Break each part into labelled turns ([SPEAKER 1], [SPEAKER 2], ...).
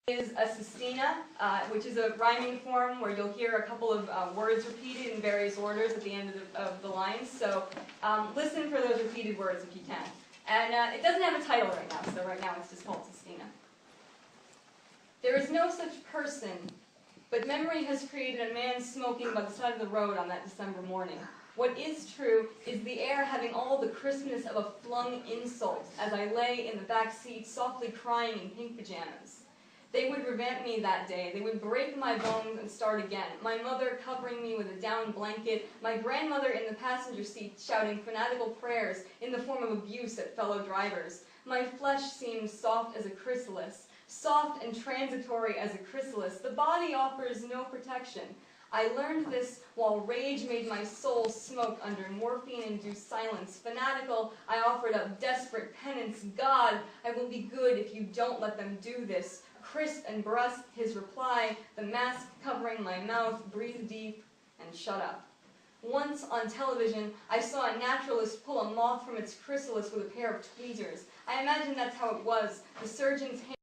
[SPEAKER 1] is a sestina, which is a rhyming form where you'll hear a couple of words repeated in various orders at the end of the lines. So listen for those repeated words if you can. And it doesn't have a title right now, so right now it's just called Sestina. There is no such person, but memory has created a man smoking by the side of the road on that December morning. What is true is the air having all the crispness of a flung insult as I lay in the back seat softly crying in pink pajamas. They would revamp me that day. They would break my bones and start again. My mother covering me with a down blanket, my grandmother in the passenger seat shouting fanatical prayers in the form of abuse at fellow drivers. My flesh seemed soft as a chrysalis, soft and transitory as a chrysalis. The body offers no protection. I learned this while rage made my soul smoke under morphine-induced silence. Fanatical, I offered up desperate penance. God, I will be good if you don't let them do this. Crisp and brusque, his reply, the mask covering my mouth, breathe deep and shut up. Once on television, I saw a naturalist pull a moth from its chrysalis with a pair of tweezers. I imagine that's how it was. The surgeon's hand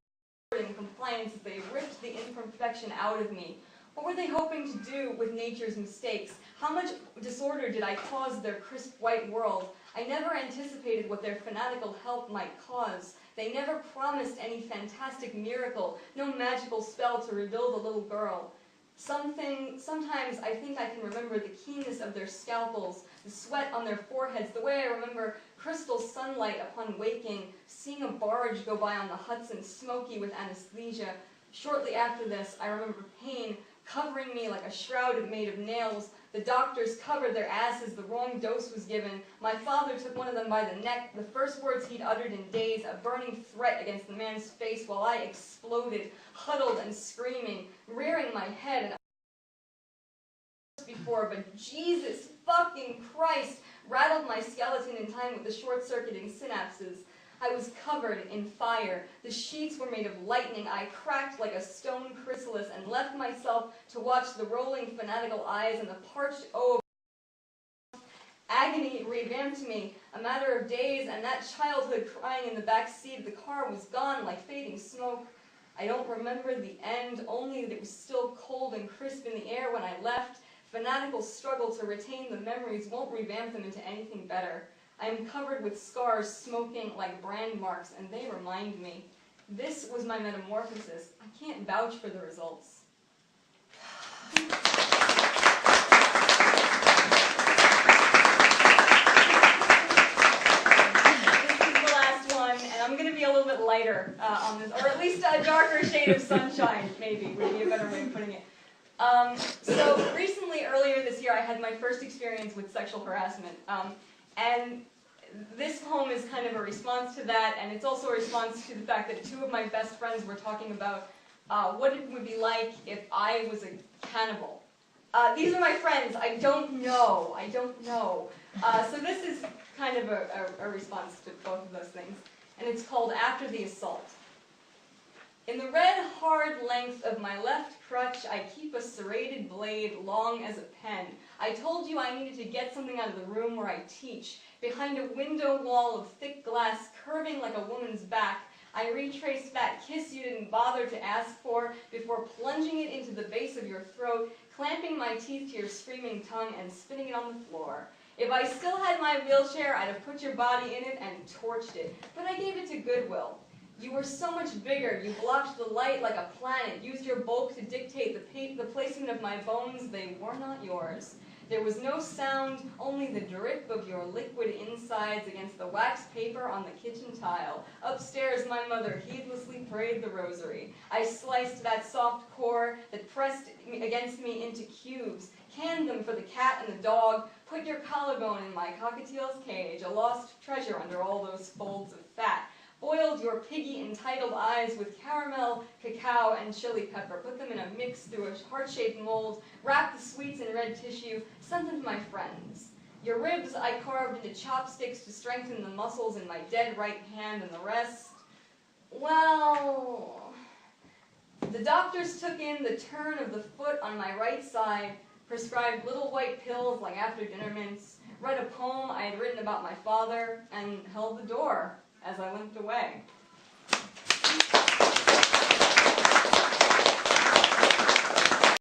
[SPEAKER 1] in compliance as they ripped the imperfection out of me. What were they hoping to do with nature's mistakes? How much disorder did I cause their crisp white world? I never anticipated what their fanatical help might cause. They never promised any fantastic miracle, no magical spell to rebuild a little girl. Sometimes I think I can remember the keenness of their scalpels, the sweat on their foreheads, the way I remember crystal sunlight upon waking, seeing a barge go by on the Hudson, smoky with anesthesia. Shortly after this, I remember pain covering me like a shroud made of nails. The doctors covered their asses, the wrong dose was given. My father took one of them by the neck, the first words he'd uttered in days, a burning threat against the man's face while I exploded, huddled and screaming, rearing my head. And before, but Jesus fucking Christ rattled my skeleton in time with the short-circuiting synapses. I was covered in fire. The sheets were made of lightning. I cracked like a stone chrysalis and left myself to watch the rolling fanatical eyes and the parched O of agony revamped me. A matter of days, and that childhood crying in the back seat of the car was gone like fading smoke. I don't remember the end, only that it was still cold and crisp in the air when I left. Fanatical struggle to retain the memories won't revamp them into anything better. I am covered with scars smoking like brand marks, and they remind me. This was my metamorphosis. I can't vouch for the results. This is the last one, and I'm going to be a little bit lighter on this, or at least a darker shade of sunshine, maybe, would be a better way of putting it. So recently, earlier this year, I had my first experience with sexual harassment. And this poem is kind of a response to that, and it's also a response to the fact that two of my best friends were talking about what it would be like if I was a cannibal. These are my friends. I don't know. So this is kind of a response to both of those things, and it's called After the Assault. In the red, hard length of my left crutch, I keep a serrated blade long as a pen. I told you I needed to get something out of the room where I teach. Behind a window wall of thick glass curving like a woman's back, I retraced that kiss you didn't bother to ask for before plunging it into the base of your throat, clamping my teeth to your screaming tongue and spitting it on the floor. If I still had my wheelchair, I'd have put your body in it and torched it, but I gave it to Goodwill. You were so much bigger. You blocked the light like a planet, used your bulk to dictate the placement of my bones. They were not yours. There was no sound, only the drip of your liquid insides against the wax paper on the kitchen tile. Upstairs, my mother heedlessly prayed the rosary. I sliced that soft core that pressed against me into cubes, canned them for the cat and the dog, put your collarbone in my cockatiel's cage, a lost treasure under all those folds of fat. Boiled your piggy entitled eyes with caramel, cacao, and chili pepper. Put them in a mix through a heart-shaped mold, wrapped the sweets in red tissue, sent them to my friends. Your ribs I carved into chopsticks to strengthen the muscles in my dead right hand, and the rest, well, the doctors took in the turn of the foot on my right side, prescribed little white pills like after-dinner mints, read a poem I had written about my father, and held the door as I limped away.